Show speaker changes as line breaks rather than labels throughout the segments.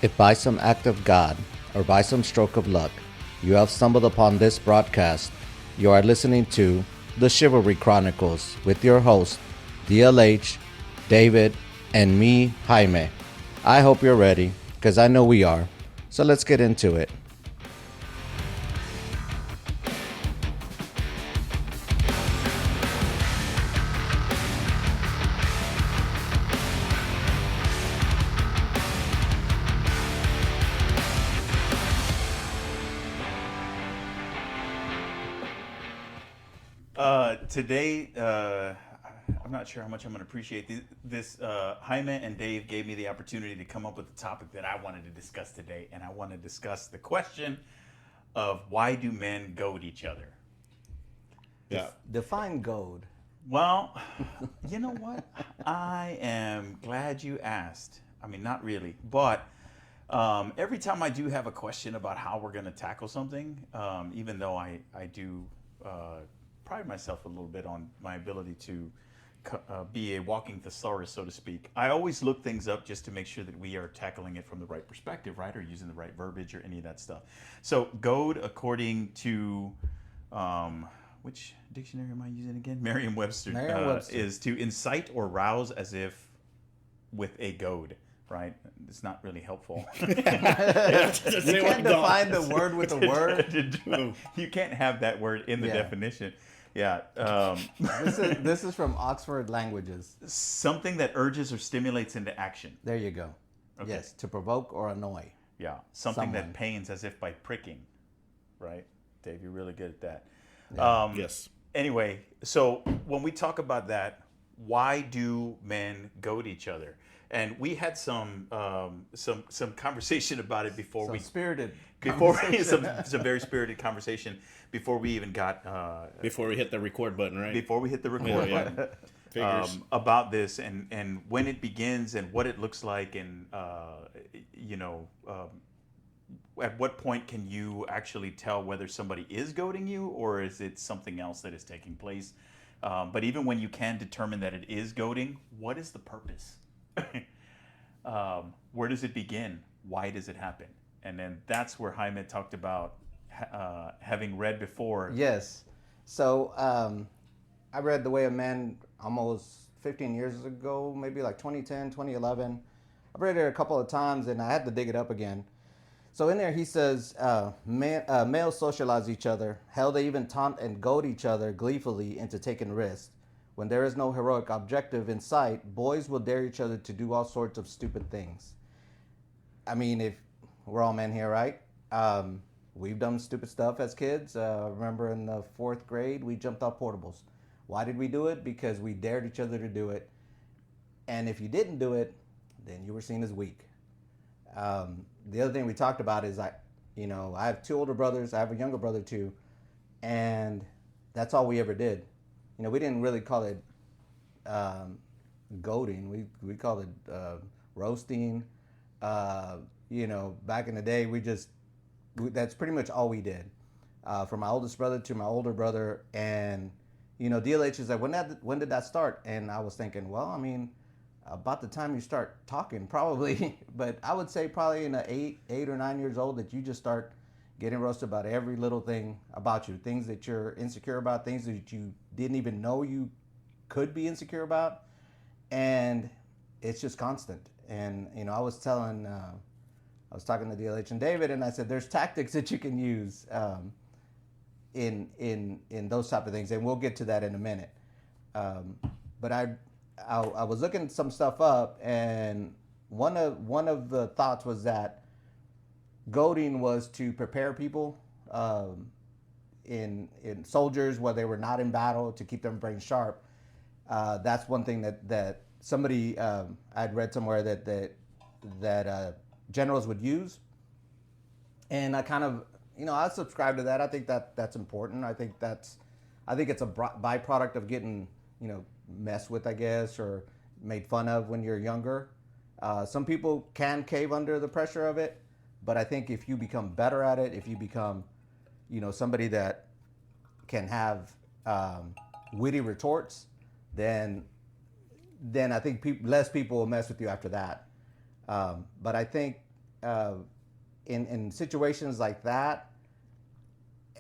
If by some act of God or by some stroke of luck you have stumbled upon this broadcast, you are listening to The Chivalry Chronicles with your host, DLH, David, and me, Jaime. I hope you're ready, because I know we are. So let's get into it.
Today, I'm not sure how much I'm going to appreciate this. Jaime and Dave gave me the opportunity to come up with the topic that I wanted to discuss today, and I want to discuss the question of why do men goad each other?
Yeah. Define goad.
Well, you know what? I am glad you asked. I mean, not really, but every time I do have a question about how we're going to tackle something, even though I do pride myself a little bit on my ability to be a walking thesaurus, so to speak. I always look things up just to make sure that we are tackling it from the right perspective, right? Or using the right verbiage or any of that stuff. So goad, according to, which dictionary am I using again? Merriam-Webster. Is to incite or rouse as if with a goad. Right? It's not really helpful. You
can't define the word with a word.
You can't have that word in the definition. Yeah.
This is from Oxford Languages.
Something that urges or stimulates into action.
There you go. Okay. Yes, to provoke or annoy.
Yeah. Something that pains as if by pricking. Right? Dave, you're really good at that.
Yeah. Yes.
Anyway, so when we talk about that, why do men goad each other? And we had some conversation about it before some very spirited conversation before we even got
before we hit the record button, right?
Before we hit the record button about this and when it begins and what it looks like and at what point can you actually tell whether somebody is goading you or is it something else that is taking place? But even when you can determine that it is goading, what is the purpose? Where does it begin? Why does it happen? And then that's where Jaime talked about having read before.
Yes. So I read The Way of Man almost 15 years ago, maybe like 2010, 2011. I've read it a couple of times and I had to dig it up again. So in there he says, males socialize each other. Hell, they even taunt and goad each other gleefully into taking risks. When there is no heroic objective in sight, boys will dare each other to do all sorts of stupid things. I mean, if we're all men here, right? We've done stupid stuff as kids. Remember in the 4th grade, we jumped off portables. Why did we do it? Because we dared each other to do it. And if you didn't do it, then you were seen as weak. The other thing we talked about is I have 2 older brothers. I have a younger brother too. And that's all we ever did. We didn't really call it goading. We called it roasting. Back in the day, that's pretty much all we did. From my oldest brother to my older brother. And, DLH is like, when did that start? And I was thinking, well, I mean, about the time you start talking, probably. But I would say probably in the 8 or 9 years old that you just start getting roasted about every little thing about you, things that you're insecure about, things that you didn't even know you could be insecure about, and it's just constant. And I was talking to DLH and David, and I said there's tactics that you can use in those type of things, and we'll get to that in a minute. But I was looking some stuff up, and one of the thoughts was that goading was to prepare people in soldiers while they were not in battle to keep their brain sharp. That's one thing that somebody I'd read somewhere that generals would use, and I kind of I subscribe to that. I think that's important. I think it's a byproduct of getting messed with, I guess, or made fun of when you're younger. Some people can cave under the pressure of it. But I think if you become better at it, if you become, somebody that can have witty retorts, then I think less people will mess with you after that. But I think uh, in situations like that,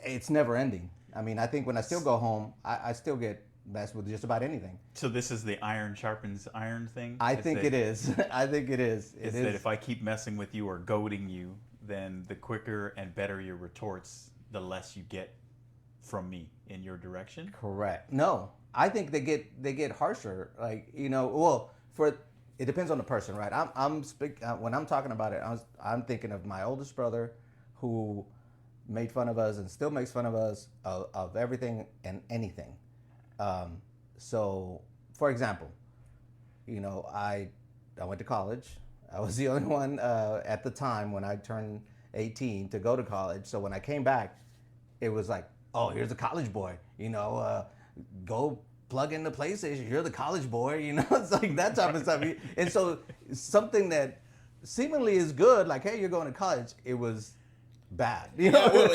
it's never ending. I mean, I think when I still go home, I still get messed with just about anything.
So this is the iron sharpens iron thing?
I think it is. I think it is.
Is that if I keep messing with you or goading you, then the quicker and better your retorts, the less you get from me in your direction?
Correct. No, I think they get harsher. Like, well, it depends on the person, right? When I'm talking about it, I'm thinking of my oldest brother, who made fun of us and still makes fun of us of everything and anything. So, for example, I went to college. I was the only one at the time when I turned 18 to go to college. So when I came back, it was like, oh, here's a college boy. Go plug in the PlayStation. You're the college boy. It's like that type of stuff. And so something that seemingly is good, like, hey, you're going to college, it was bad.
Yeah, well,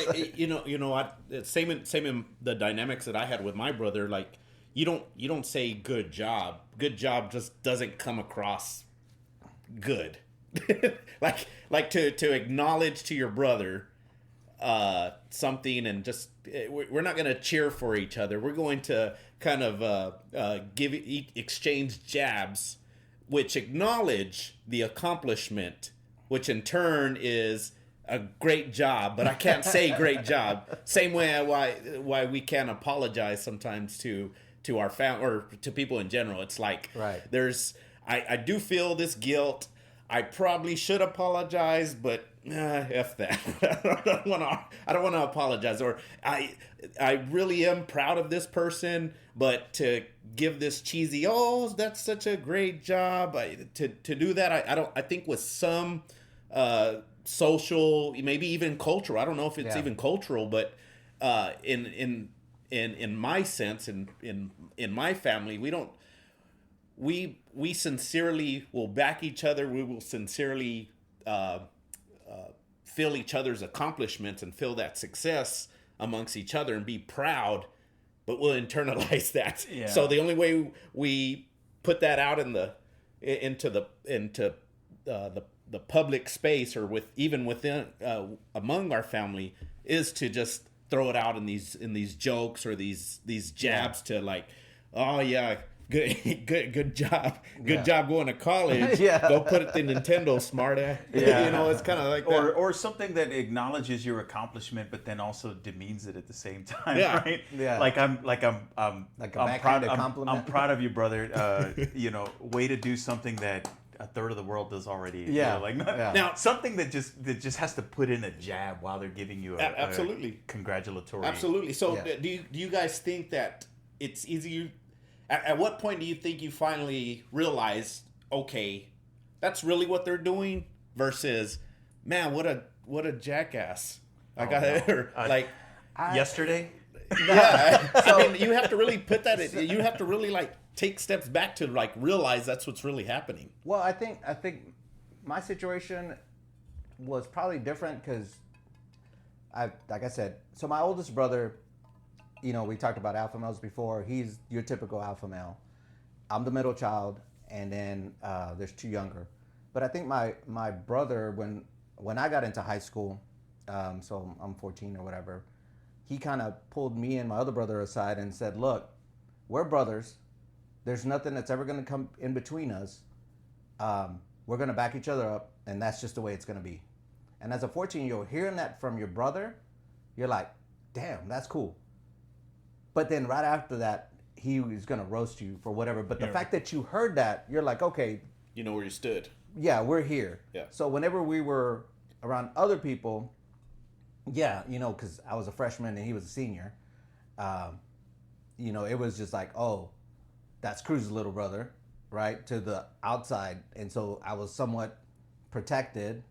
same in the dynamics that I had with my brother. Like, you don't say good job. Good job just doesn't come across good. like to acknowledge to your brother something, and just we're not going to cheer for each other. We're going to kind of exchange jabs, which acknowledge the accomplishment, which in turn is a great job, but I can't say great job. Same way why we can't apologize sometimes to our family or to people in general. It's like,
right.
I do feel this guilt. I probably should apologize, but F that. I don't want to apologize. Or I really am proud of this person, but to give this cheesy, oh, that's such a great job. To do that, I think with some social, maybe even cultural. I don't know if it's even cultural, but in my sense, in my family, we sincerely will back each other. We will sincerely feel each other's accomplishments and feel that success amongst each other and be proud, but we'll internalize that. Yeah. So the only way we put that out into the public space, or within among our family, is to just throw it out in these jokes or these jabs to, like, oh yeah, good job, job going to college. Go put it in Nintendo, smartass. It's kind of like that.
Or something that acknowledges your accomplishment, but then also demeans it at the same time.
Yeah.
Right?
Yeah.
Like I'm
compliment.
I'm proud of you, brother. Way to do something that a third of the world does already.
Yeah.
Now something that just has to put in a jab while they're giving you
absolutely
a congratulatory.
Absolutely. So do you guys think that it's easier? At what point do you think you finally realize, okay, that's really what they're doing, versus, man, what a jackass.
Yesterday.
Yeah. I mean, you have to really put that. You have to really take steps back to realize that's what's really happening.
Well, I think my situation was probably different because like I said, so my oldest brother, we talked about alpha males before. He's your typical alpha male. I'm the middle child, and then there's two younger. But I think my brother, when I got into high school, so I'm 14 or whatever, he kind of pulled me and my other brother aside and said, look, we're brothers. There's nothing that's ever going to come in between us. We're going to back each other up, and that's just the way it's going to be. And as a 14-year-old, hearing that from your brother, you're like, damn, that's cool. But then right after that, he was going to roast you for whatever. But the fact that you heard that, you're like, okay.
You know where you stood.
Yeah, we're here.
Yeah.
So whenever we were around other people, because I was a freshman and he was a senior, it was just like, oh, that's Cruz's little brother, right, to the outside. And so I was somewhat protected,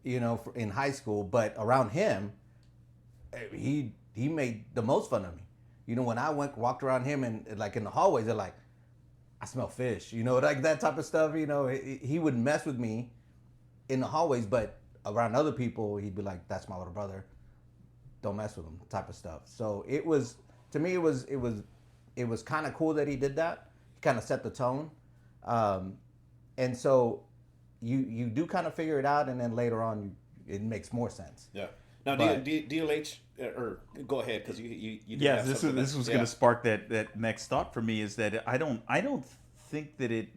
in high school. But around him, he made the most fun of me. When I walked around him and in the hallways, they're like, I smell fish, like that type of stuff. He would mess with me in the hallways, but around other people, he'd be like, that's my little brother. Don't mess with him, type of stuff. So it was, to me, it was kind of cool that he did that. He kind of set the tone. And so you do kind of figure it out, and then later on, it makes more sense.
Yeah. Now,
But-
DLH, or go ahead because you did
Yes,
have
this
something
was
that-
going to spark that next thought for me, is that I don't think that it,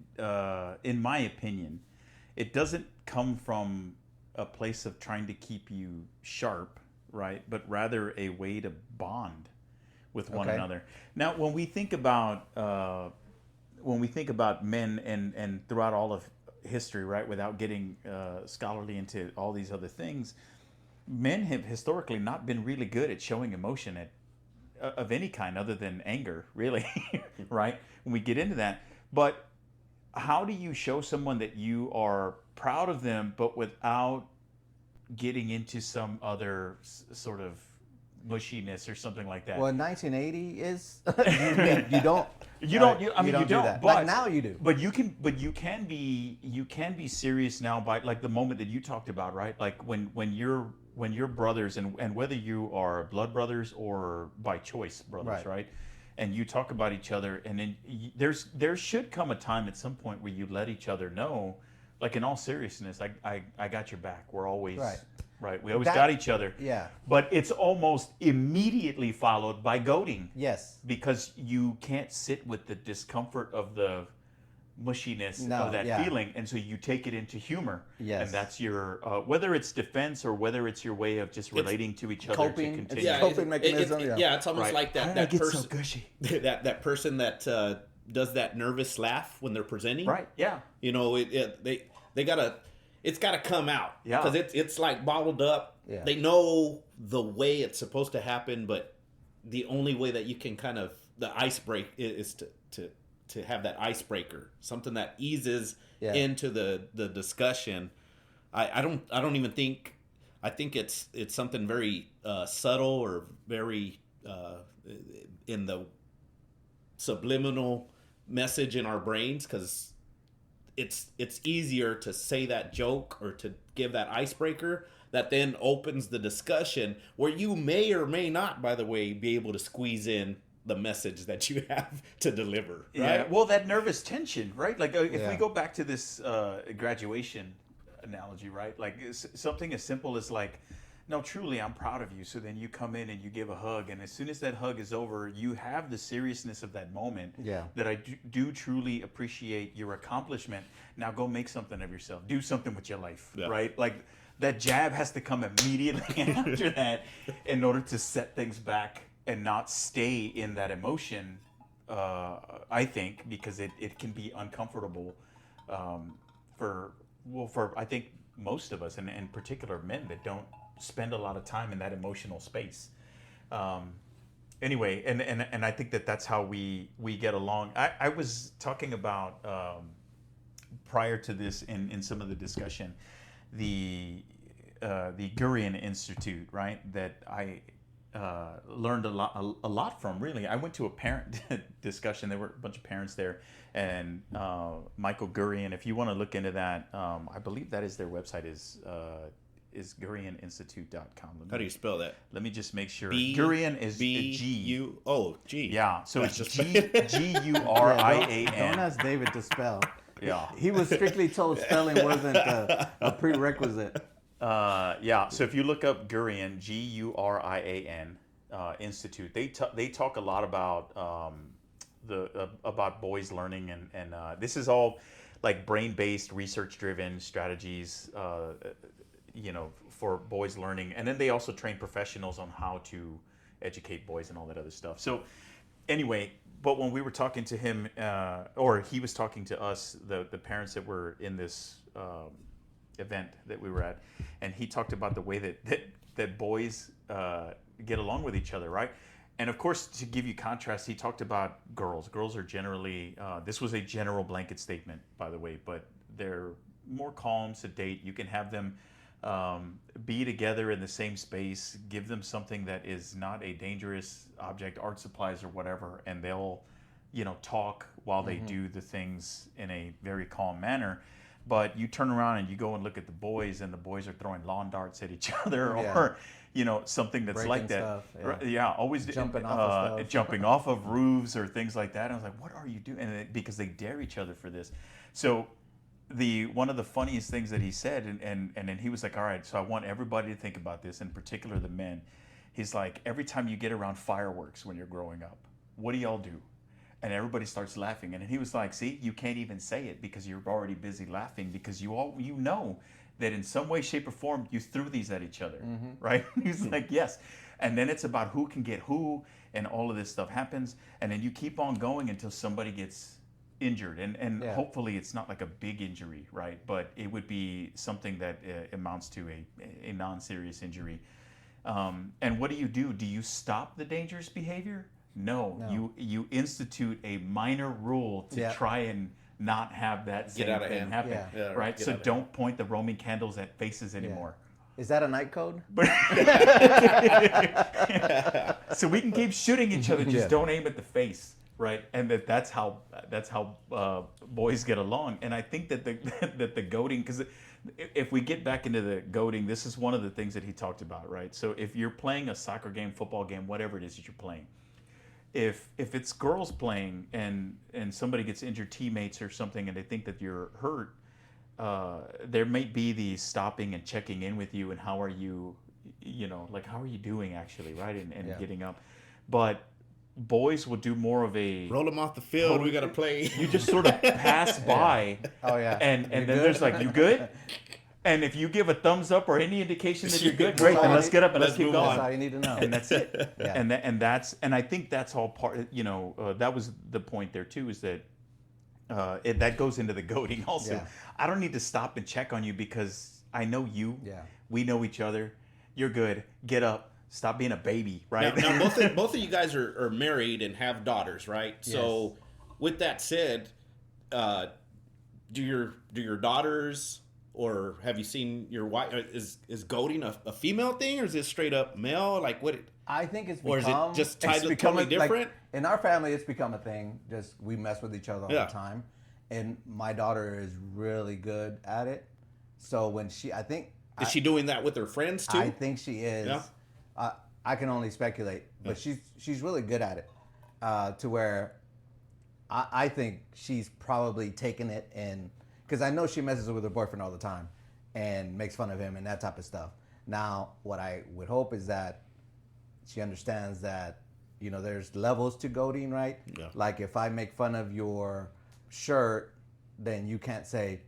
in my opinion, it doesn't come from a place of trying to keep you sharp, right? But rather a way to bond with one
Okay.
another. Now, when we think about men and throughout all of history, right, without getting scholarly into all these other things, men have historically not been really good at showing emotion of any kind other than anger, really, right? When we get into that. But how do you show someone that you are proud of them, but without getting into some other sort of mushiness or something like that?
Well, in 1980 is you don't.
You don't. I mean, you
do
don't.
that.
But
Like now you do.
But you can. But you can be. You can be serious now by like the moment that you talked about, right? Like when you're brothers, and whether you are blood brothers or by choice brothers, right? And you talk about each other, and then there should come a time at some point where you let each other know, like in all seriousness, I got your back. We're always right. We always got each other.
Yeah.
But it's almost immediately followed by goading.
Yes.
Because you can't sit with the discomfort of the mushiness of that feeling, and so you take it into humor.
Yes.
And that's your whether it's defense or whether it's your way of just relating to each other
coping.
to continue.
Yeah, coping mechanism.
It's almost like
How
that.
did I
That
get
person,
so gushy?
that person that does that nervous laugh when they're presenting.
Right. Yeah.
You know, they gotta. It's gotta come out.
Yeah.
Because it's like bottled up.
Yeah.
They know the way it's supposed to happen, but the only way that you can kind of the ice break is to have that icebreaker, something that eases into the discussion. I don't even think. I think it's something very subtle or very in the subliminal message in our brains, because it's easier to say that joke or to give that icebreaker that then opens the discussion where you may or may not, by the way, be able to squeeze in the message that you have to deliver. Right?
Yeah. Well, that nervous tension, right? Like if we go back to this graduation analogy, right? Like something as simple as like, no, truly, I'm proud of you. So then you come in and you give a hug, and as soon as that hug is over, you have the seriousness of that moment.
Yeah.
That I do truly appreciate your accomplishment. Now go make something of yourself. Do something with your life, right? Like that jab has to come immediately after that in order to set things back and not stay in that emotion. I think because it can be uncomfortable for I think most of us, and in particular men that don't spend a lot of time in that emotional space. Anyway, and I think that's how we get along. I was talking about prior to this in some of the discussion, the Gurian Institute, right? That I learned a lot from. Really, I went to a parent discussion. There were a bunch of parents there, and Michael Gurian. If you want to look into that, I believe that is their website is GurianInstitute.com.
How do you spell that?
Let me just make sure. Gurian is G.
G.
Yeah, so
That's
it's
just-
Gurian.
Don't ask David to spell.
Yeah.
He was strictly told spelling wasn't a prerequisite.
Yeah. So if you look up Gurian, Gurian Institute, they talk a lot about about boys learning, and this is all like brain-based, research-driven strategies, for boys learning, and then they also train professionals on how to educate boys and all that other stuff. So anyway, but when we were talking to him, or he was talking to us, the parents that were in this event that we were at, and he talked about the way that boys get along with each other, right? And of course, to give you contrast, he talked about girls. Girls are generally, this was a general blanket statement, by the way, but they're more calm, sedate. You can have them be together in the same space, give them something that is not a dangerous object, art supplies or whatever, and they'll, talk while they do the things in a very calm manner. But you turn around and you go and look at the boys, and the boys are throwing lawn darts at each other, or something that's
Breaking
like that.
stuff,
Always
jumping off of stuff.
jumping off of roofs or things like that. I was like, what are you doing? And because they dare each other for this. So one of the funniest things that he said, and then he was like, all right, so I want everybody to think about this, in particular the men. He's like, every time you get around fireworks when you're growing up, what do y'all do? And everybody starts laughing. And he was like, see, you can't even say it because you're already busy laughing, because you know that in some way, shape, or form you threw these at each other, right? He's like, yes. And then it's about who can get who, and all of this stuff happens. And then you keep on going until somebody gets injured. And hopefully it's not like a big injury, right? But it would be something that amounts to a non-serious injury. And what do? Do you stop the dangerous behavior? No. You institute a minor rule to try and not have that same thing happen, right? So don't point the Roman candles at faces anymore.
Is that a night code?
So we can keep shooting each other, just don't aim at the face, right? And that's how boys get along. And I think that the goading, because if we get back into the goading, this is one of the things that he talked about, right? So if you're playing a soccer game, football game, whatever it is that you're playing, if it's girls playing and somebody gets injured, teammates or something, and they think that you're hurt, there may be the stopping and checking in with you and how are you, like how are you doing actually, right? And getting up. But boys will do more of a
roll them off the field. We got to play.
You just sort of pass by.
Oh yeah.
And then there's like, you good? And if you give a thumbs up or any indication that you're good, great. Then let's get up and let's keep going.
That's all you need to know.
And that's it. And I think that's all part. That was the point there too. Is that that goes into the goading also.
Yeah.
I don't need to stop and check on you because I know you.
Yeah.
We know each other. You're good. Get up. Stop being a baby, right?
Now both of you guys are married and have daughters, right?
Yes.
So, with that said, do your daughters, or have you seen your wife? Is goading a female thing, or is it straight up male? Like what?
I think it's
or
become,
is it just totally different?
Like, in our family, it's become a thing. Just we mess with each other all the time, and my daughter is really good at it. So when is
she doing that with her friends too?
I think she is.
Yeah.
I can only speculate, but she's really good at it, to where I think she's probably taken it, and because I know she messes with her boyfriend all the time and makes fun of him and that type of stuff. Now, what I would hope is that she understands that there's levels to goading, right?
Yeah.
Like if I make fun of your shirt, then you can't say,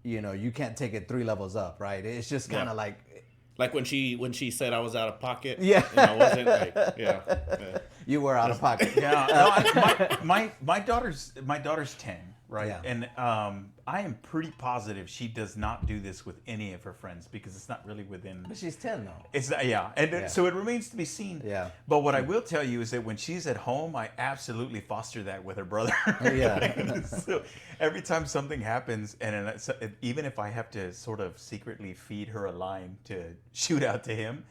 you can't take it 3 levels up, right? It's just kind of
like when she said I was out of pocket.
Yeah.
And I wasn't like, yeah.
You were out of pocket.
Yeah. My daughter's 10, right?
Yeah.
And I am pretty positive she does not do this with any of her friends because it's not really within.
But she's 10 though.
It's and so it remains to be seen.
Yeah.
But what I will tell you is that when she's at home, I absolutely foster that with her brother.
Yeah.
So every time something happens, and even if I have to sort of secretly feed her a line to shoot out to him,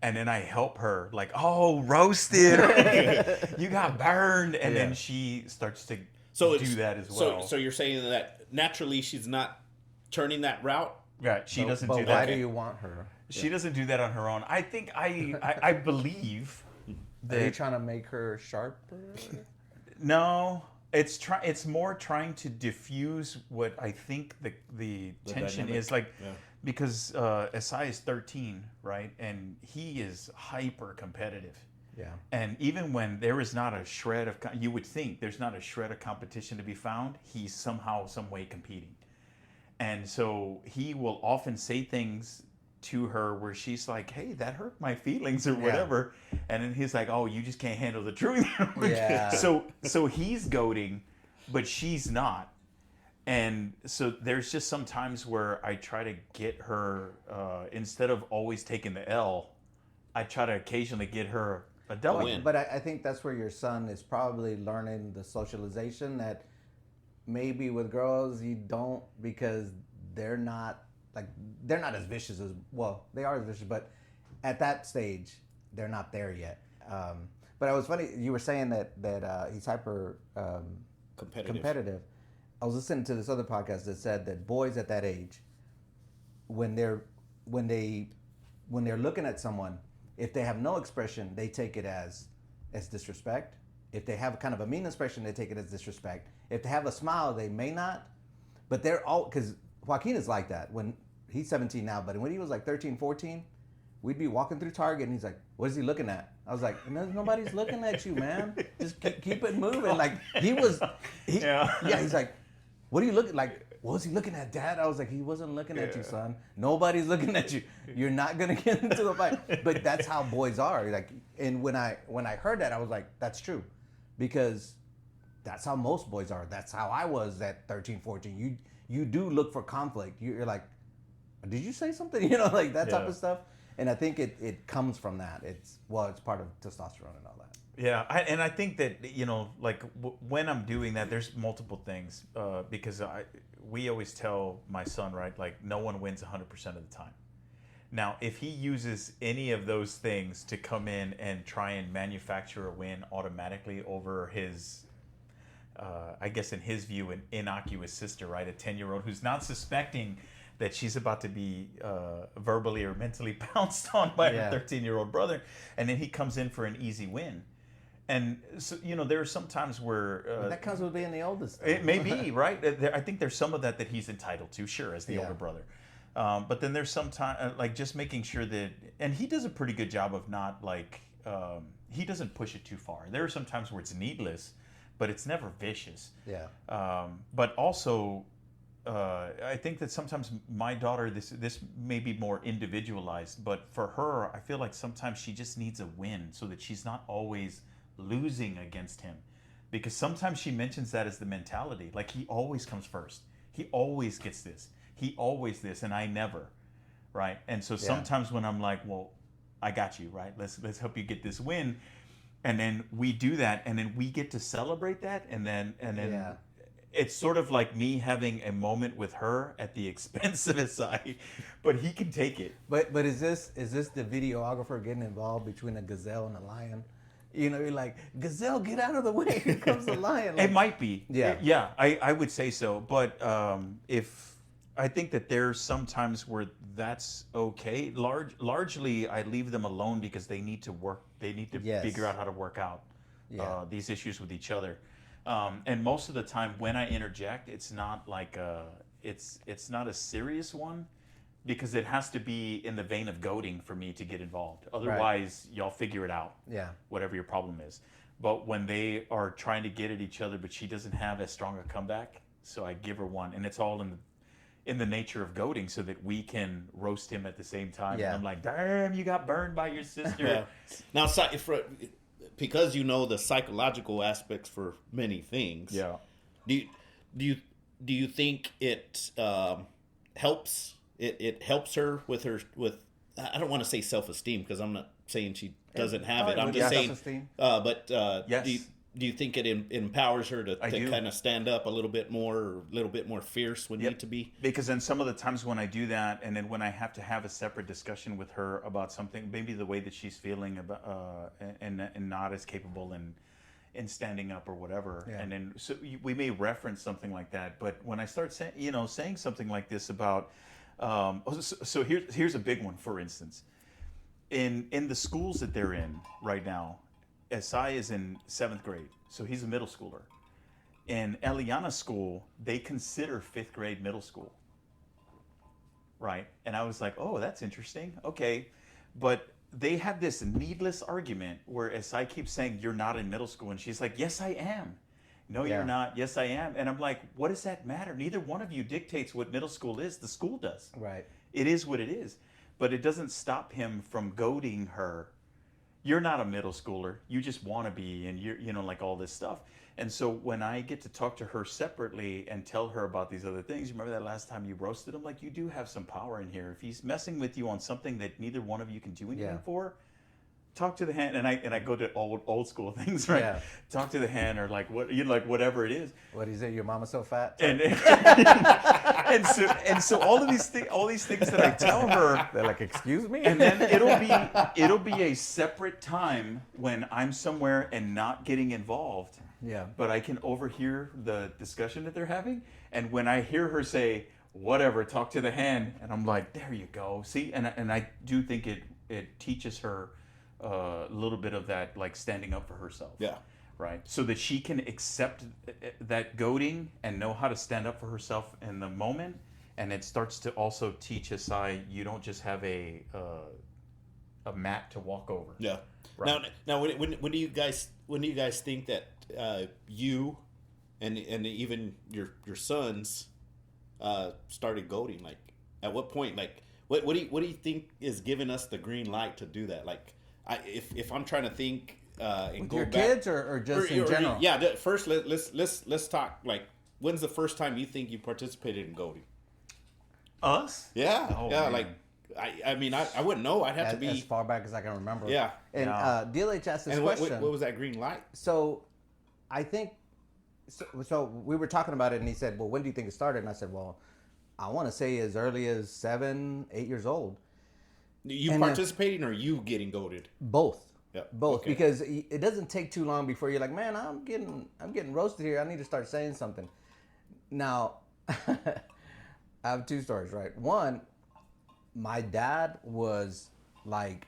and then I help her like, oh, roasted, you got burned, and then she starts to do that as well.
So you're saying that naturally she's not turning that route?
Right. She doesn't do that.
But why do you want her?
She doesn't do that on her own. I think I believe that.
Are you trying to make her sharper?
No. It's more trying to diffuse what I think the tension
dynamic.
is like, because Asai is 13, right? And he is hyper competitive.
Yeah.
And even when there is not a shred of, you would think there's not a shred of competition to be found, he's somehow, some way competing. And so he will often say things to her where she's like, hey, that hurt my feelings or whatever. And then he's like, oh, you just can't handle the truth.
Yeah.
So he's goading, but she's not. And so there's just some times where I try to get her, instead of always taking the L, I try to occasionally get her a W.
But I think that's where your son is probably learning the socialization that maybe with girls you don't, because they're not as vicious as, well, they are as vicious, but at that stage they're not there yet. But it was funny you were saying that he's hyper competitive. I was listening to this other podcast that said that boys at that age, when they're looking at someone, if they have no expression, they take it as disrespect. If they have kind of a mean expression, they take it as disrespect. If they have a smile, they may not. But they're all, because Joaquin is like that. When he's 17 now, but when he was like 13, 14, we'd be walking through Target and he's like, what is he looking at? I was like, nobody's looking at you, man. Just keep it moving. Like he's like, what are you looking like? What was he looking at, Dad? I was like, he wasn't looking at you, son. Nobody's looking at you. You're not gonna get into a fight. But that's how boys are. Like, and when I heard that, I was like, that's true, because that's how most boys are. That's how I was at 13, 14. You do look for conflict. You're like, did you say something? Like that type of stuff. And I think it comes from that. It's part of testosterone and all that.
Yeah, I think that, like when I'm doing that, there's multiple things because we always tell my son, right, like no one wins 100% of the time. Now, if he uses any of those things to come in and try and manufacture a win automatically over his, I guess in his view, an innocuous sister, right, a 10-year-old who's not suspecting that she's about to be verbally or mentally pounced on by her 13-year-old brother, and then he comes in for an easy win. And so, there are some times where
that comes with being the oldest.
It may be, right? I think there's some of that he's entitled to, sure, as the older brother. But then there's some time, like just making sure that, and he does a pretty good job of not like, he doesn't push it too far. There are some times where it's needless, but it's never vicious.
Yeah.
But also, I think that sometimes my daughter, this may be more individualized, but for her, I feel like sometimes she just needs a win so that she's not always losing against him, because sometimes she mentions that as the mentality, like he always comes first, he always gets this, he always this, and I never, right? And so sometimes when I'm like, well, I got you, right, let's help you get this win, and then we do that, and then we get to celebrate that, and then it's sort of like me having a moment with her at the expense of SI, but he can take it.
But is this the videographer getting involved between a gazelle and a lion? You're like, gazelle, get out of the way. Here comes the lion. Like,
it might be.
Yeah.
I would say so. But if I think that there's some times where that's okay. Largely, I leave them alone because they need to work. They need to figure out how to work out these issues with each other. And most of the time, when I interject, it's not like it's not a serious one, because it has to be in the vein of goading for me to get involved. Otherwise, y'all figure it out.
Yeah.
Whatever your problem is. But when they are trying to get at each other, but she doesn't have as strong a comeback, so I give her one, and it's all in the nature of goading, so that we can roast him at the same time.
Yeah.
And I'm like, damn, you got burned by your sister.
Now, because the psychological aspects for many things.
Yeah.
Do you think it helps? It helps her with I don't want to say self-esteem, because I'm not saying she doesn't have it. I'm just saying. But
yes.
Do you think it empowers her to kind of stand up a little bit more, or a little bit more fierce when need to be?
Because then some of the times when I do that, and then when I have to have a separate discussion with her about something, maybe the way that she's feeling about, and not as capable in standing up or whatever, and then so we may reference something like that. But when I start saying something like this about, so here's a big one, for instance, in the schools that they're in right now. SI is in 7th grade, so he's a middle schooler. In Eliana's school, they consider 5th grade middle school, right? And I was like, oh, that's interesting. Okay, but they have this needless argument where SI keeps saying, you're not in middle school, and she's like, yes, I am. No, you're not. Yes, I am. And I'm like, what does that matter? Neither one of you dictates what middle school is. The school does.
Right.
It is what it is. But it doesn't stop him from goading her. You're not a middle schooler. You just want to be, and you're, like all this stuff. And so when I get to talk to her separately and tell her about these other things, you remember that last time you roasted him? Like, you do have some power in here. If he's messing with you on something that neither one of you can do anything for, talk to the hand. And I go to old school things, right? Yeah. Talk to the hand, or like whatever it is.
What is it? Your mama's so fat?
And so all these things that I tell her,
they're like, excuse me?
And then it'll be a separate time when I'm somewhere and not getting involved.
Yeah.
But I can overhear the discussion that they're having. And when I hear her say, whatever, talk to the hand, and I'm like, there you go. See? And I do think it teaches her a little bit of that, like standing up for herself.
Yeah.
right? So that she can accept that goading and know how to stand up for herself in the moment. And it starts to also teach Asai, you don't just have a mat to walk over.
Yeah.
Right.
Now, when do you guys think that you and even your sons started goading? Like, at what point? Like, what do you think is giving us the green light to do that? Like, if I'm trying to think and
With
go
your
back,
kids or just in general?
Yeah. First, let's talk. Like, when's the first time you think you participated in goading?
Us?
Yeah.
Oh,
yeah.
man.
Like, I mean, I wouldn't know. I'd have to be
as far back as I can remember.
Yeah.
And
Yeah.
DLH asked this
And
question.
what was that green light?
So, I think, so we were talking about it, and he said, well, when do you think it started? And I said, well, I want to say as early as 7, 8 years old.
You
And
participating or you getting goaded?
Both.
Yeah.
Both.
Okay.
Because it doesn't take too long before you're like, man, I'm getting roasted here. I need to start saying something. Now, I have 2 stories, right? One, my dad was like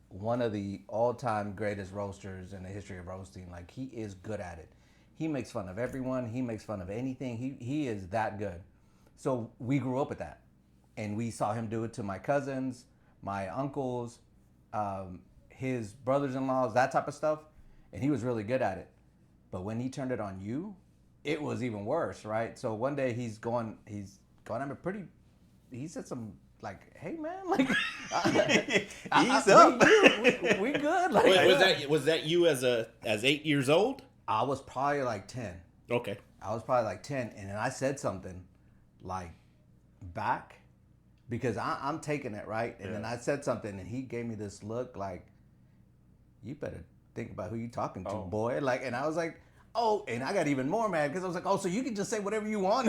one of the all-time greatest roasters in the history of roasting. Like, he is good at it. He makes fun of everyone. He makes fun of anything. He is that good. So we grew up with that, and we saw him do it to my cousins, my uncles, his brothers-in-laws, that type of stuff, and he was really good at it. But when he turned it on you, it was even worse, right? So one day he's going at me pretty. He said some like, "Hey man, like,
Ease up.
We good." Like,
Was that you as 8 years old?
I was probably like 10.
Okay.
I was probably like 10, and then I said something like back because I'm taking it, right? And then I said something, and he gave me this look like, you better think about who you talking to, boy. Like, and I was like, oh, and I got even more mad because I was like, oh, so you can just say whatever you want.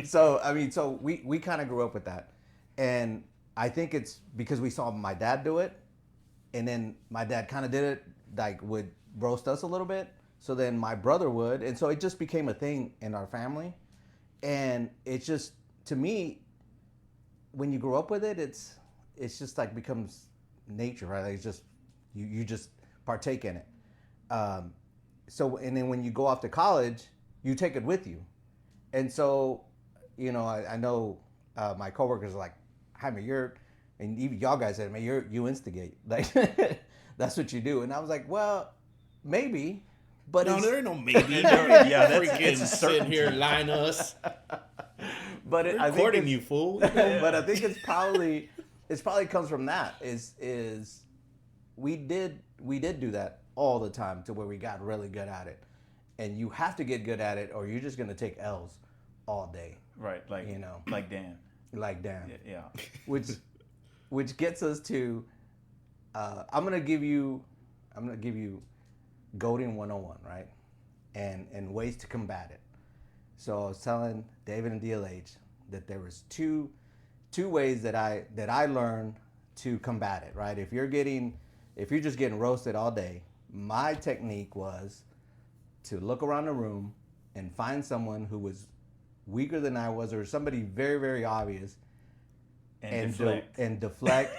So I mean, so we kind of grew up with that, and I think it's because we saw my dad do it, and then my dad kind of did it, like would roast us a little bit. So then my brother would, and so it just became a thing in our family, and it's just, to me, when you grow up with it, it's just like becomes nature, right? Like, it's just you just partake in it. So, and then when you go off to college, you take it with you. And so, you know, I know my coworkers are like, Jaime, and even y'all guys said, man, you instigate. Like, that's what you do. And I was like, well, maybe. But
No, there ain't no maybe.
Yeah, that's
Freaking sitting here lying to us.
But
We're
I think
recording you, fool.
but I think it's probably comes from that. Is we did do that all the time to where we got really good at it, and you have to get good at it, or you're just gonna take L's all day.
Right, like,
You know.
like Dan.
Like damn.
Yeah.
Which gets us to I'm gonna give you goading 101, right? And ways to combat it. So I was telling David and DLH that there was two ways that I learned to combat it, right? If you're just getting roasted all day, my technique was to look around the room and find someone who was weaker than I was, or somebody very, very obvious, and deflect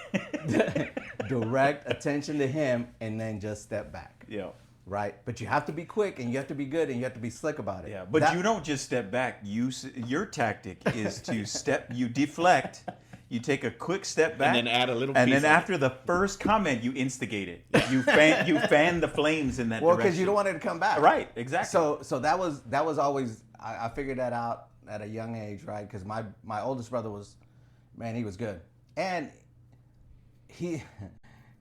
direct attention to him, and then just step back.
Yeah.
Right, but you have to be quick, and you have to be good, and you have to be slick about it.
Yeah, but you don't just step back. Your tactic is to you deflect, you take a quick step back,
And then add a little
and
piece
then
on
after the first comment, you instigate it. You fan the flames in that
Well,
direction.
because you don't want it to come back.
Right, exactly.
So that was always, I figured that out at a young age, right? Because my oldest brother he was good, and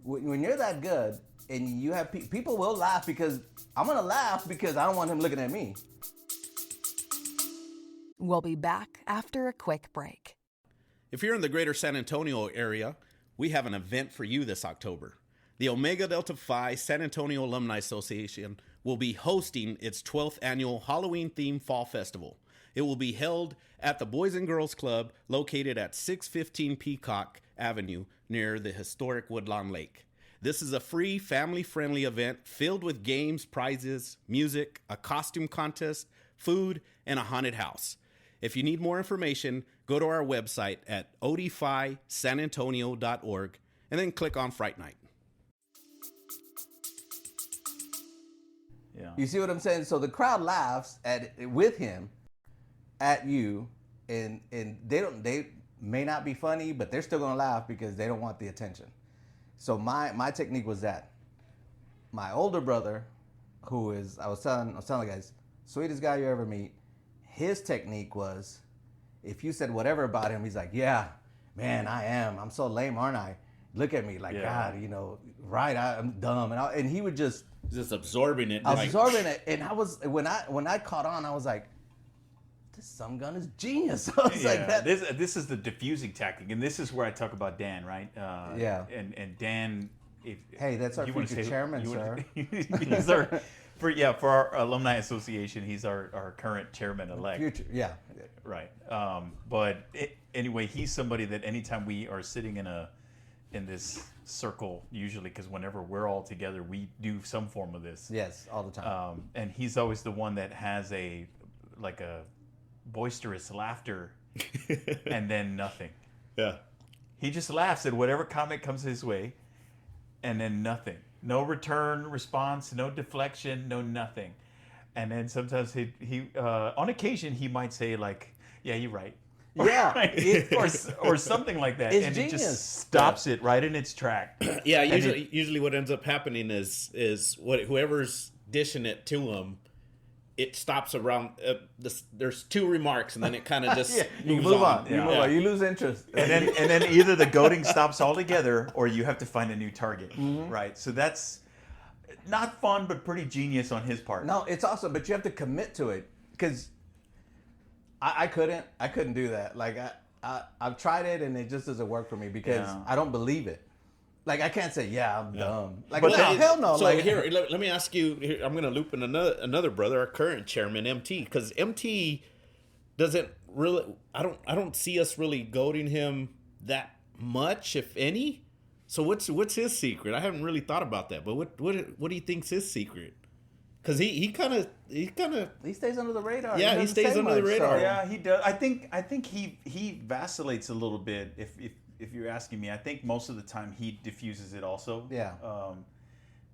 when you're that good. And you have people will laugh, because I'm gonna laugh because I don't want him looking at me.
We'll be back after a quick break.
If you're in the greater San Antonio area, we have an event for you this October. The Omega Delta Phi San Antonio Alumni Association will be hosting its 12th annual Halloween-themed Fall Festival. It will be held at the Boys and Girls Club located at 615 Peacock Avenue near the historic Woodlawn Lake. This is a free, family-friendly event filled with games, prizes, music, a costume contest, food, and a haunted house. If you need more information, go to our website at odphisanantonio.org and then click on Fright Night.
Yeah.
You see what I'm saying? So the crowd laughs with him at you, and they may not be funny, but they're still gonna laugh because they don't want the attention. So my technique was that my older brother, who is I was telling the guys, sweetest guy you ever meet, his technique was, if you said whatever about him, he's like, yeah, man, I am. I'm so lame, aren't I? Look at me, like, God, you know, right? I'm dumb, and he would just
absorbing it.
It. And I was when I caught on, I was like, this some gun is genius. I was like, that.
This is the diffusing tactic, and this is where I talk about Dan, right? And Dan.
Hey, that's our future chairman, sir.
He's our for our alumni association. He's our current chairman elect.
Future,
right. Anyway, he's somebody that anytime we are sitting in this circle, usually, because whenever we're all together, we do some form of this.
Yes, all the time.
And he's always the one that has a boisterous laughter and then nothing.
Yeah.
He just laughs at whatever comment comes his way and then nothing. No return response, no deflection, no nothing. And then sometimes he on occasion he might say like, yeah, you're right.
Yeah.
or something like that.
It's
and
genius.
It just stops it right in its track.
Yeah, usually what ends up happening is whoever's dishing it to him, it stops around. There's two remarks, and then it kind of just
you move on. You move on. You lose interest,
and then either the goading stops altogether, or you have to find a new target. Right. So that's not fun, but pretty genius on his part.
No, it's awesome, but you have to commit to it because I couldn't do that. Like I've tried it, and it just doesn't work for me because I don't believe it. Like, I can't say, I'm dumb. Like,
but
hell no.
So
like,
here, let me ask you. Here, I'm going to loop in another brother, our current chairman, MT, because MT doesn't really. I don't see us really goading him that much, if any. So what's his secret? I haven't really thought about that. But what do you think's his secret? Because he
stays under the radar.
Yeah, he stays under the radar.
So. Yeah, he does. I think he vacillates a little bit. If you're asking me, I think most of the time he diffuses it also.
Yeah.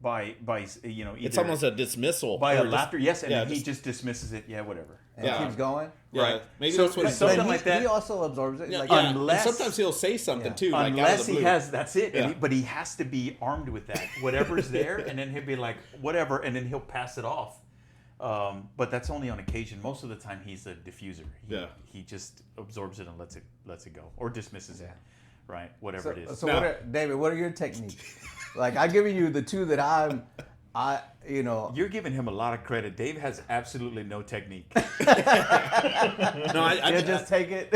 By either
it's almost a dismissal
by a laughter. Yes, and then he
just
just dismisses it. Yeah, whatever.
And keeps going.
Yeah,
right.
Maybe
so,
that's what
something like that.
He also absorbs it.
Yeah,
like,
unless
and sometimes he'll say something too. Like
unless
out of the
he
blue.
has, that's it.
Yeah.
But he has to be armed with that. Whatever's there, and then he'll be like, whatever, and then he'll pass it off. But that's only on occasion. Most of the time, he's a diffuser. He just absorbs it and lets it go, or dismisses it. Right, whatever it is.
So, David, what are your techniques? Like, I'm giving you the two that
You're giving him a lot of credit. Dave has absolutely no technique.
I just take it.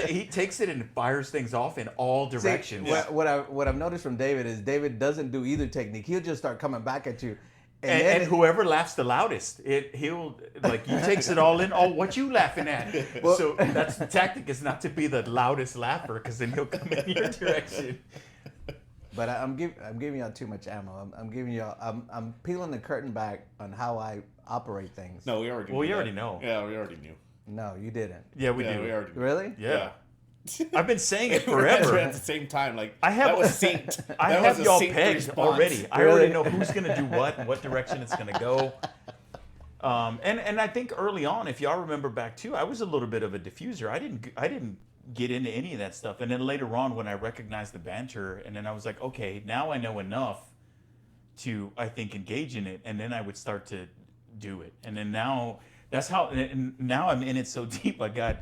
He takes it and fires things off in all directions.
See, what I've noticed from David is David doesn't do either technique. He'll just start coming back at you.
And whoever laughs the loudest, he takes it all in. Oh, what you laughing at? Well, so that's the tactic, is not to be the loudest laugher, because then he'll come in your direction.
But I'm giving y'all too much ammo. I'm peeling the curtain back on how I operate things.
No, we already.
Well, you already know.
Yeah, we already knew.
No, you didn't.
Yeah, we do.
We already knew.
Really?
Yeah. I've been saying it forever.
At the same time, like
I have,
that was synced.
I
That
have
was a
y'all
synced
pegged
response.
already. I
Really?
already know who's going to do what direction it's going to go. And I think early on, if y'all remember back too, I was a little bit of a diffuser. I didn't get into any of that stuff. And then later on, when I recognized the banter, and then I was like, okay, now I know enough to, I think, engage in it. And then I would start to do it. And then now that's how. And now I'm in it so deep. I got.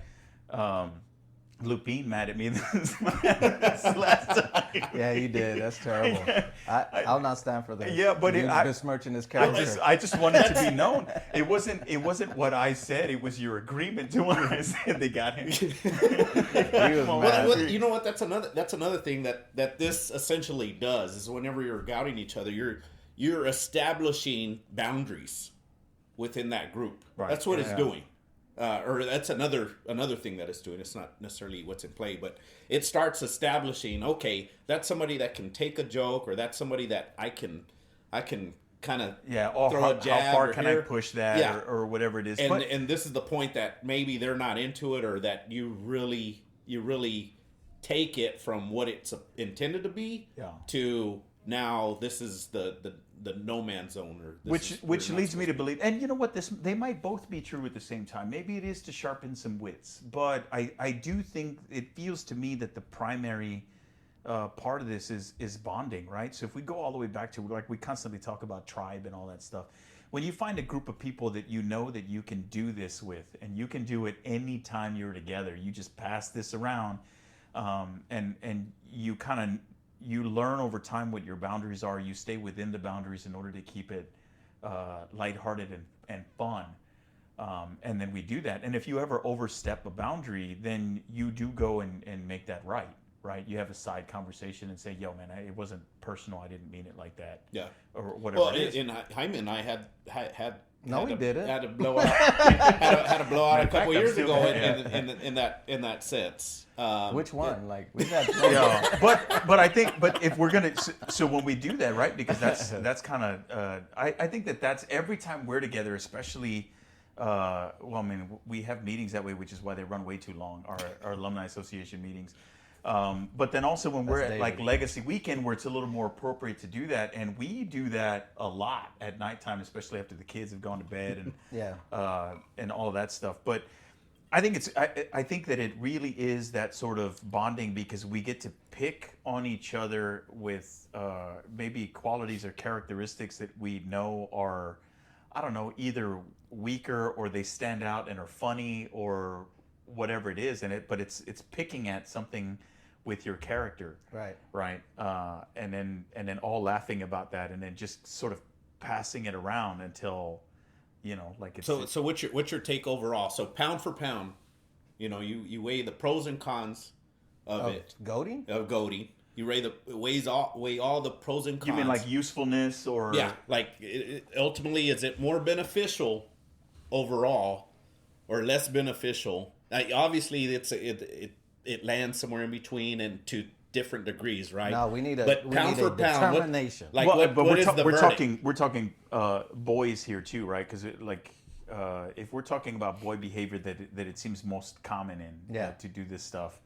Lupine mad at me this last time.
Yeah, you did. That's terrible. I'll not stand for that.
Yeah, but
besmirching his character.
I just wanted to be known. It wasn't what I said. It was your agreement to what I said. They got him.
He was mad.
You know what? That's another thing that this essentially does is whenever you're gouging each other, you're establishing boundaries within that group.
Right.
That's what it's doing. Or that's another thing that it's doing. It's not necessarily what's in play, but it starts establishing, okay, that's somebody that can take a joke, or that's somebody that I can kind of throw a jab.
How far can I push that,
Yeah.
or whatever it is.
And this is the point that maybe they're not into it, or that you really take it from what it's intended to be to now this is the no man's zone, or
Which leads me to believe, and you know what, they might both be true at the same time. Maybe it is to sharpen some wits, but I do think it feels to me that the primary part of this is bonding, right? So if we go all the way back to, like, we constantly talk about tribe and all that stuff. When you find a group of people that you know that you can do this with, and you can do it anytime you're together, you just pass this around, and you learn over time what your boundaries are. You stay within the boundaries in order to keep it lighthearted and fun. And then we do that. And if you ever overstep a boundary, then you do go and make that right? You have a side conversation and say, yo, man, it wasn't personal. I didn't mean it like that.
Yeah.
Or whatever it is.
And Jaime and I had
No, we did it.
had a blowout had a blowout a couple years ago in that sense.
Which one? Like, we've had.
Yeah, but I think, if we're gonna, so when we do that, right? Because that's kind of, I think that's every time we're together, especially. Well, I mean, we have meetings that way, which is why they run way too long. Our alumni association meetings. But then also when we're at like Legacy Weekend, where it's a little more appropriate to do that, and we do that a lot at nighttime, especially after the kids have gone to bed and all of that stuff. But I think I think that it really is that sort of bonding, because we get to pick on each other with maybe qualities or characteristics that we know are, I don't know, either weaker or they stand out and are funny or whatever it is in it, but it's picking at something with your character, right, and then all laughing about that, and then just sort of passing it around until, like it's
so what's your take overall? So pound for pound, you weigh the pros and cons of
goading.
You weigh all the pros and cons.
You mean like usefulness, or
ultimately, is it more beneficial overall or less beneficial? Obviously, it lands somewhere in between and to different degrees, right?
No, we need a
determination.
We're talking boys here too, right? Because if we're talking about boy behavior that it seems most common in to do this stuff,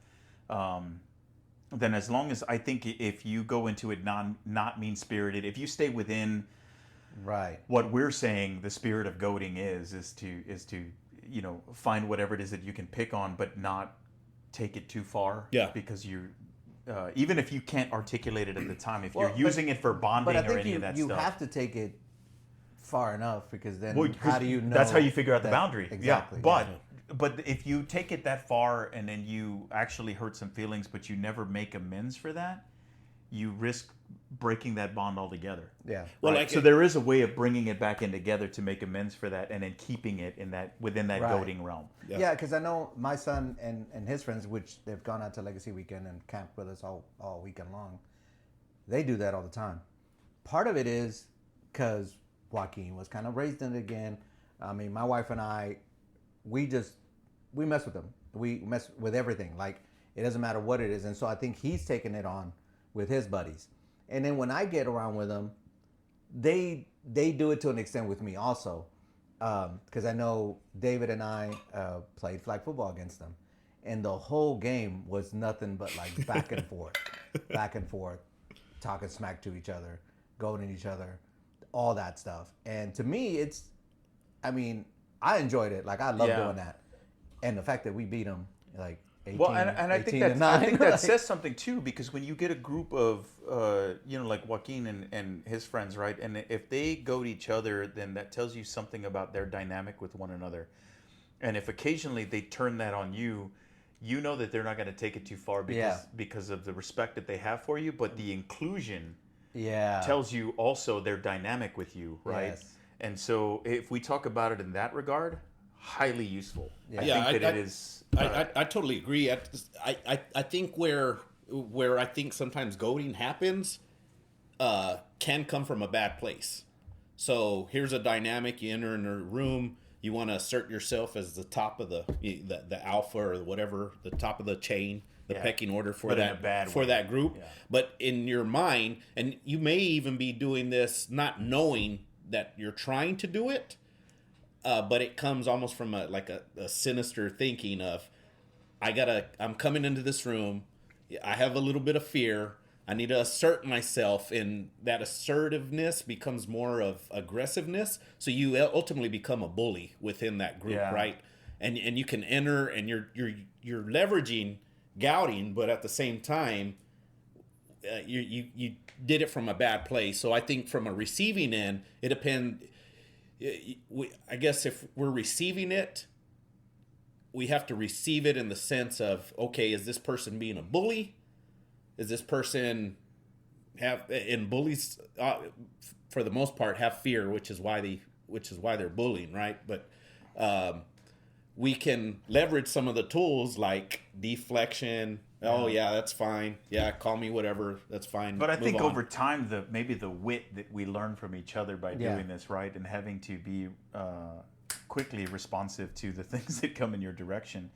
then as long as, I think, if you go into it not mean spirited, if you stay within what we're saying, the spirit of goading is to find whatever it is that you can pick on, but not take it too far. Yeah. Because you, even if you can't articulate it at the time, if you're using it for bonding or any of that stuff,
you have to take it far enough, because then how do you know?
That's how you figure out the boundary.
Exactly.
Yeah. But if you take it that far and then you actually hurt some feelings, but you never make amends for that, you risk breaking that bond altogether.
Yeah.
Well,
right? So there is a way of bringing it back in together to make amends for that, and then keeping it within that goading realm.
Yeah, because I know my son and his friends, which they've gone out to Legacy Weekend and camped with us all weekend long, they do that all the time. Part of it is because Joaquin was kind of raised in it again. I mean, my wife and I, we mess with him. We mess with everything. Like, it doesn't matter what it is. And so I think he's taking it on with his buddies. And then when I get around with them, they do it to an extent with me also. Because I know David and I played flag football against them. And the whole game was nothing but like back and forth, talking smack to each other, goading each other, all that stuff. And to me, I enjoyed it. Like, I love doing that. And the fact that we beat them, like, 18,
well, and I think that says something too, because when you get a group of, like Joaquin and his friends, right? And if they goad each other, then that tells you something about their dynamic with one another. And if occasionally they turn that on you, you know that they're not going to take it too far because of the respect that they have for you. But the inclusion tells you also their dynamic with you, right? Yes. And so if we talk about it in that regard, highly useful. I think it is.
I totally agree. I think where I think sometimes goading happens can come from a bad place. So here's a dynamic: you enter in a room, you want to assert yourself as the top of the alpha or whatever, the top of the chain, the pecking order for that group. Yeah. But in your mind, and you may even be doing this not knowing that you're trying to do it. But it comes almost from a sinister thinking of, I'm coming into this room, I have a little bit of fear, I need to assert myself, and that assertiveness becomes more of aggressiveness. So you ultimately become a bully within that group,
Yeah.
right? And you can enter, and you're leveraging goading, but at the same time, you did it from a bad place. So I think from a receiving end, it depends. I guess if we're receiving it, we have to receive it in the sense of, okay, is this person being a bully? Is this person and bullies for the most part have fear, which is why they're bullying, right? But we can leverage some of the tools like deflection. Oh yeah, that's fine. Yeah, call me whatever. That's fine.
But I
Move
think
on.
over time, maybe the wit that we learn from each other by doing this, right, and having to be quickly responsive to the things that come in your direction.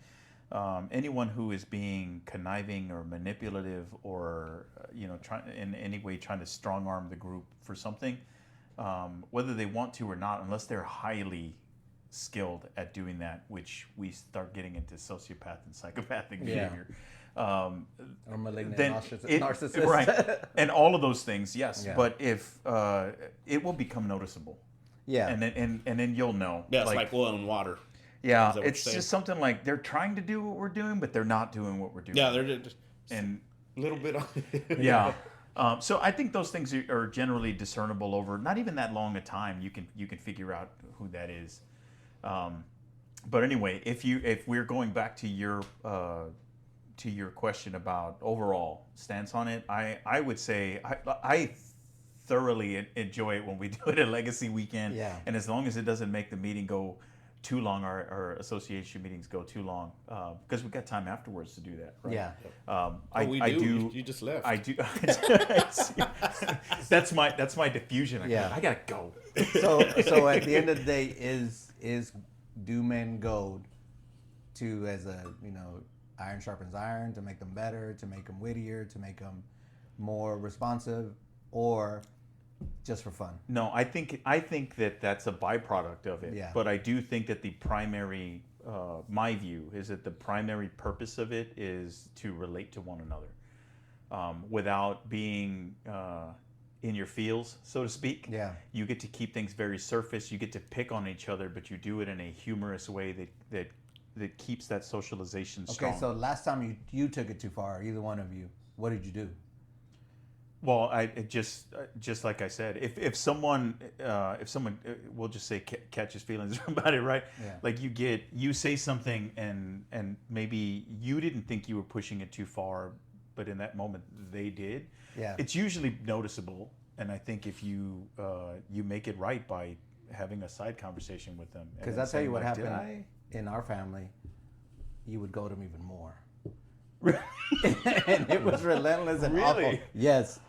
Anyone who is being conniving or manipulative, or in any way trying to strong arm the group for something, whether they want to or not, unless they're highly skilled at doing that, which we start getting into sociopath and psychopathic behavior.
Or malignant
Then
narcissist.
right, and all of those things, yes.
Yeah.
But if it will become noticeable,
Yeah.
and then you'll know.
Yeah, it's like oil and water.
Yeah,
Is that what
it's
you're
just something like they're trying to do what we're doing, but they're not doing what we're doing.
Yeah, they're just
and
a little bit.
yeah. So I think those things are generally discernible over not even that long a time. You can figure out who that is. But anyway, if we're going back to your question about overall stance on it, I would say I thoroughly enjoy it when we do it at Legacy Weekend.
Yeah.
And as long as it doesn't make the meeting go too long, our association meetings go too long, because we've got time afterwards to do that. Right?
Yeah.
I do.
You just left.
I do. that's my diffusion. I gotta go.
So at the end of the day, is do men goad to, as a iron sharpens iron, to make them better, to make them wittier, to make them more responsive, or just for fun?
No, I think that that's a byproduct of it.
Yeah.
But I do think that the primary, my view is that the primary purpose of it is to relate to one another, without being in your feels, so to speak.
Yeah.
You get to keep things very surface. You get to pick on each other, but you do it in a humorous way that keeps that socialization strong.
Okay, so last time you took it too far, either one of you, what did you do?
Well, just like I said, if someone we'll just say catches feelings about it, right?
Yeah.
Like you say something and maybe you didn't think you were pushing it too far, but in that moment they did.
Yeah.
It's usually noticeable, and I think if you make it right by having a side conversation with them.
Because I'll tell you what happened in our family, you would goad them even more. And it was relentless and
Really?
awful. Yes.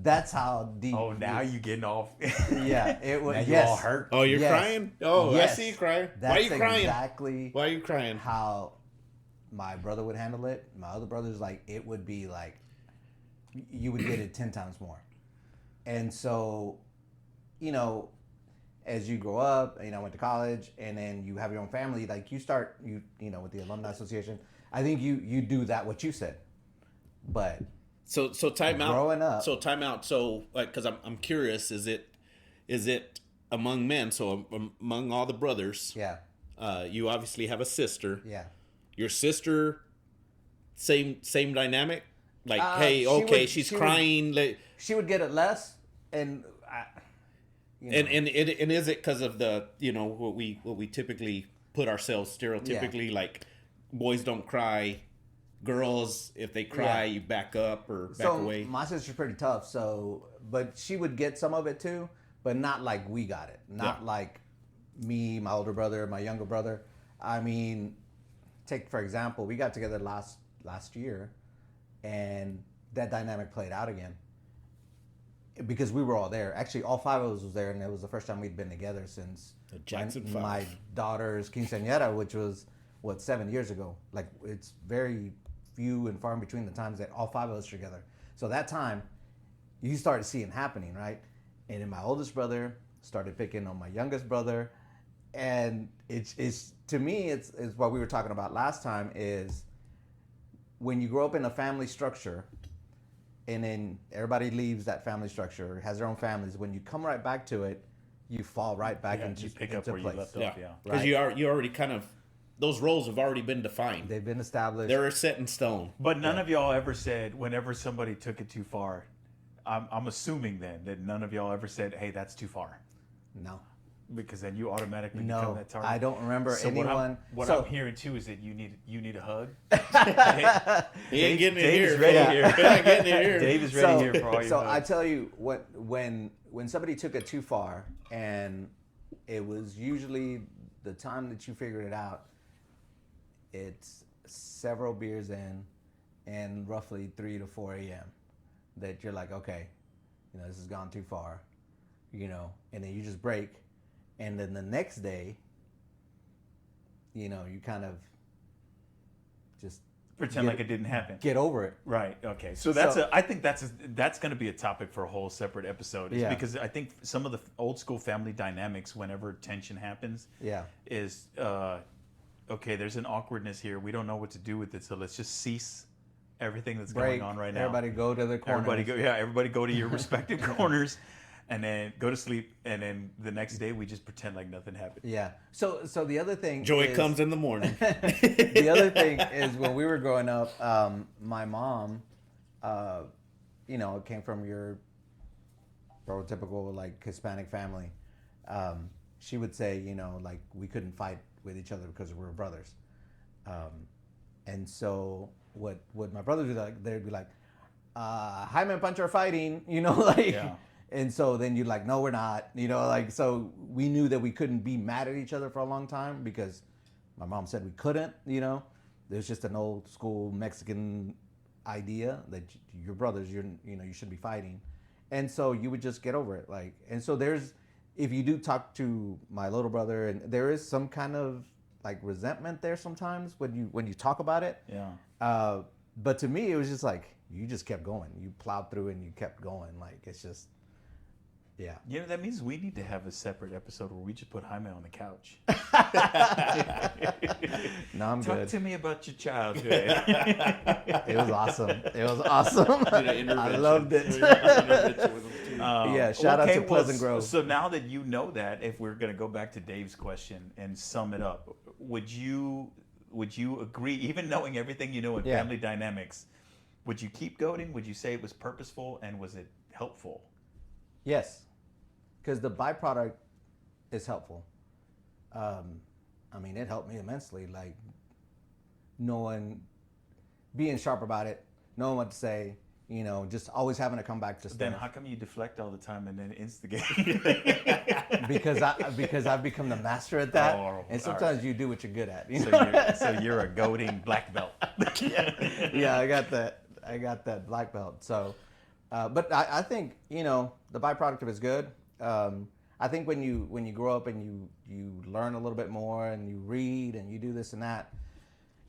That's how deep.
Oh, now you getting off.
Yeah, it was.
Now you
yes.
all hurt.
Oh, you're
Yes.
crying? Oh,
Yes.
I see you crying.
That's
Why are you crying?
exactly
Why are you crying?
how my brother would handle it. My other brothers, like, it would be like you would get it 10 times more. And so, as you grow up, I went to college, and then you have your own family, like you start, with the alumni association. I think you do that, what you said, but
So time out.
Growing up.
So time out. So because I'm curious, is it among men? So among all the brothers,
yeah,
you obviously have a sister.
yeah.
Your sister, same dynamic. Like, hey,
she
okay,
would-
she's
she would-
crying.
She would get it less, and
And is it because of the what we typically put ourselves stereotypically, like boys don't cry, girls if they cry you back up or back away.
My sister's pretty tough, but she would get some of it too, but not like we got it. Not like me, my older brother, my younger brother. I mean, take for example, we got together last year, and that dynamic played out again. Because we were all there. Actually, all five of us was there, and it was the first time we'd been together since
The Jackson
my
Five.
daughter's quinceañera, which was 7 years ago. Like, it's very few and far in between the times that all five of us were together. So that time, you started seeing happening, right? And then my oldest brother started picking on my youngest brother, and it's to me, it's what we were talking about last time, is when you grow up in a family structure and then everybody leaves that family structure, has their own families. When you come right back to it, you fall right back into
you pick up
into
where
place.
you left
Yeah,
off. Yeah.
because you already kind of those roles have already been defined.
They've been established.
They're set in stone.
But none of y'all ever said, whenever somebody took it too far, I'm assuming then that none of y'all ever said, hey, that's too far.
No.
Because then you automatically become
No,
that target.
I don't remember
So
anyone.
What I'm hearing too is that you need a hug.
He ain't getting it
Dave
here.
is ready
Yeah.
here.
He ain't getting it here.
Dave is ready here for all your
So
hugs.
I tell you, when somebody took it too far, and it was usually the time that you figured it out, it's several beers in, and roughly 3 to 4 a.m. that you're like, okay, this has gone too far, and then you just break, and then the next day, you kind of just
Pretend like it didn't happen.
get over it.
Right. Okay. So I think that's going to be a topic for a whole separate episode.
Yeah.
Because I think some of the old school family dynamics, whenever tension happens,
Yeah.
is okay. There's an awkwardness here. We don't know what to do with it, so let's just cease everything that's
Break.
going on right now.
Everybody go to their corners.
Everybody go to your respective corners, and then go to sleep. And then the next day we just pretend like nothing happened.
Yeah. So the other thing.
Joy comes in the morning.
The other thing is when we were growing up, my mom, came from your prototypical like Hispanic family. She would say, like we couldn't fight with each other because we were brothers. And so what my brothers would do, like they'd be like, Jaime and Pancho are fighting, like.
Yeah.
And so then you're like, no, we're not, so we knew that we couldn't be mad at each other for a long time because my mom said we couldn't, There's just an old school Mexican idea that your brothers, you should be fighting. And so you would just get over it. And so if you do talk to my little brother, and there is some kind of like resentment there sometimes when you talk about it.
Yeah.
But to me, it was just like, you just kept going. You plowed through and you kept going. Like, it's just, yeah.
That means we need to have a separate episode where we just put Jaime on the couch.
No, I'm
Talk
good.
to me about your childhood.
It was awesome. I loved it. Yeah, shout out to Pleasant Grove.
So now that you know that, if we're going to go back to Dave's question and sum it up, would you agree, even knowing everything you know in family dynamics, would you keep goading? Would you say it was purposeful, and was it helpful?
Yes, because the byproduct is helpful. It helped me immensely. Like being sharp about it, knowing what to say, just always having to come back to stuff.
Then how come you deflect all the time and then instigate?
because I've become the master at that, and sometimes
right.
you do what you're good at.
So you're a goading black belt.
Yeah, I got that black belt. So, but I think the byproduct of it is good. I think when you grow up and you learn a little bit more and you read and you do this and that,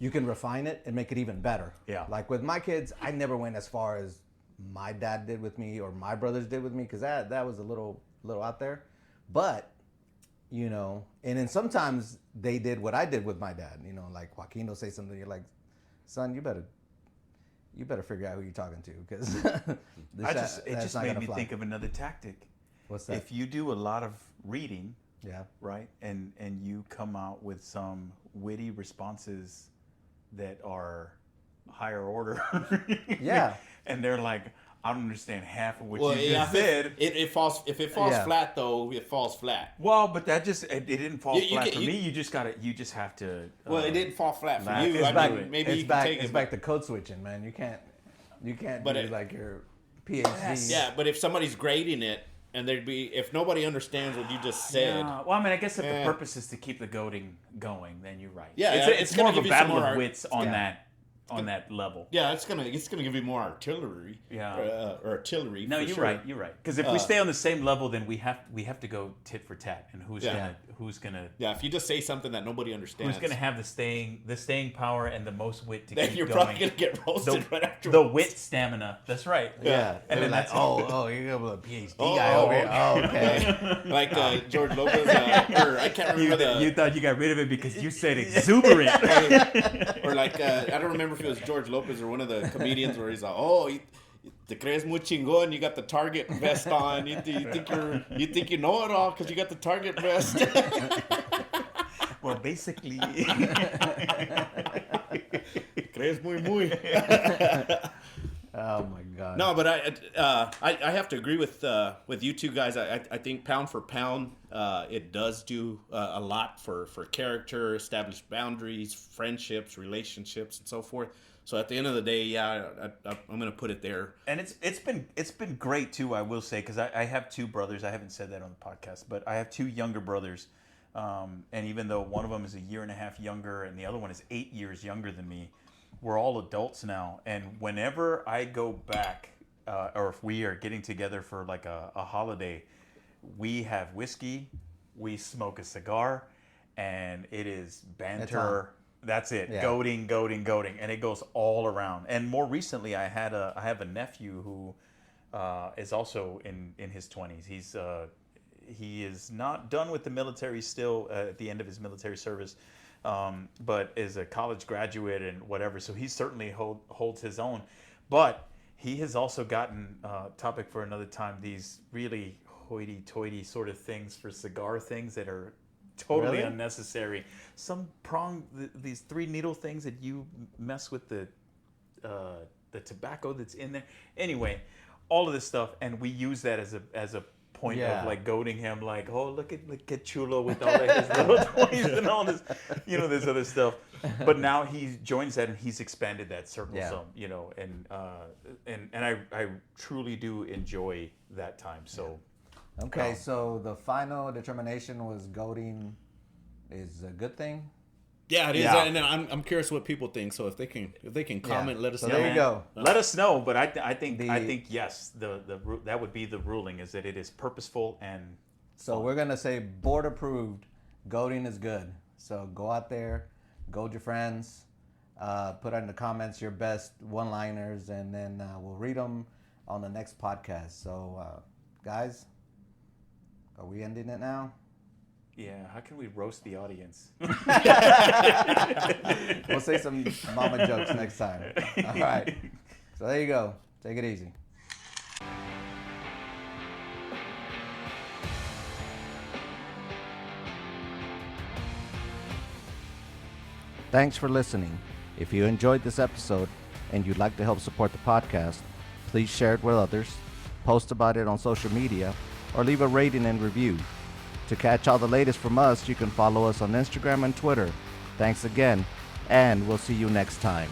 you can refine it and make it even better.
Yeah.
Like with my kids, I never went as far as my dad did with me or my brothers did with me, because that was a little out there. But and then sometimes they did what I did with my dad. Like Joaquin will say something, you're like, son, you better figure out who you're talking to, because
it just made me think of another tactic.
What's that?
If you do a lot of reading,
Yeah.
right, and you come out with some witty responses that are higher order,
Yeah.
and they're like, I don't understand half of what
Well,
you just said.
if it falls
Yeah.
flat though, it falls flat.
Well, but that just it didn't fall
You
flat
can-
for
you-
me. You just have to.
Well, it didn't fall flat for
laugh.
you.
It's
I
back-
mean, maybe
it's
you
back.
can take
It's
it
back to code switching, man. You can't
But
do
it-
like your PhD.
Yeah, but if somebody's grading it and if nobody understands what you just said,
Yeah. Well, I guess if
Eh.
the purpose is to keep the goading going, then you're right.
Yeah,
it's
gonna
more of a
give you some
battle
more
of wits on
yeah.
that level.
yeah, it's gonna give you more artillery.
Yeah.
or artillery.
No,
for
you're
sure.
right. You're right. Because if we stay on the same level, then we have to go tit for tat, and who's
Yeah.
gonna
Yeah, if you just say something that nobody understands,
who's gonna have the staying power and the most wit to
then
keep
you're
going.
probably gonna get roasted right after.
The wit stamina. That's right.
Yeah.
And
And
then
like,
that's
you're gonna be a PhD
Oh,
guy over here.
okay.
Oh, okay.
like George Lopez, or I can't remember
you thought you got rid of it because you said exuberant.
or like I don't remember if it was George Lopez or one of the comedians where he's like, oh, Te crees muy chingón. You got the Target vest on. You think you know it all because you got the Target vest.
Well, basically,
Crees muy.
Oh my God.
No, but I have to agree with you two guys. I think pound for pound, it does do a lot for character, establish boundaries, friendships, relationships, and so forth. So at the end of the day, yeah, I'm gonna put it there.
and it's been great too. I will say, because I have two brothers. I haven't said that on the podcast, but I have two younger brothers. And even though one of them is a year and a half younger and the other one is 8 years younger than me, we're all adults now. And whenever I go back, or if we are getting together for like a holiday, we have whiskey, we smoke a cigar, and it is banter. That's it.
Yeah.
Goading, and it goes all around. And more recently, I have a nephew who is also in his 20s. He is not done with the military still at the end of his military service, but is a college graduate and whatever. So he certainly holds his own. But he has also gotten, topic for another time, these really hoity-toity sort of things for cigar things that are totally
Really?
unnecessary. Some these 3 needle things that you mess with the tobacco that's in there. Anyway, all of this stuff, and we use that as a point
Yeah.
of like goading him, like, oh, look at Chulo with all of his little toys and all this, this other stuff. But now he joins that and he's expanded that circle
Yeah.
some, and I truly do enjoy that time. So.
Okay, so the final determination was goading is a good thing.
Yeah, it is.
Yeah.
And I'm curious what people think. So if they can comment, let us
So
know.
there you go.
Let us know, but I think
The-
yes, that would be the ruling, is that it is purposeful and
So we're gonna say board approved. Goading is good. So go out there, goad your friends. Put in the comments your best one-liners, and then we'll read them on the next podcast. So, guys, are we ending it now?
yeah. How can we roast the audience?
We'll say some mama jokes next time. All right. So there you go. Take it easy. Thanks for listening. If you enjoyed this episode and you'd like to help support the podcast, please share it with others, post about it on social media, or leave a rating and review. To catch all the latest from us, you can follow us on Instagram and Twitter. Thanks again, and we'll see you next time.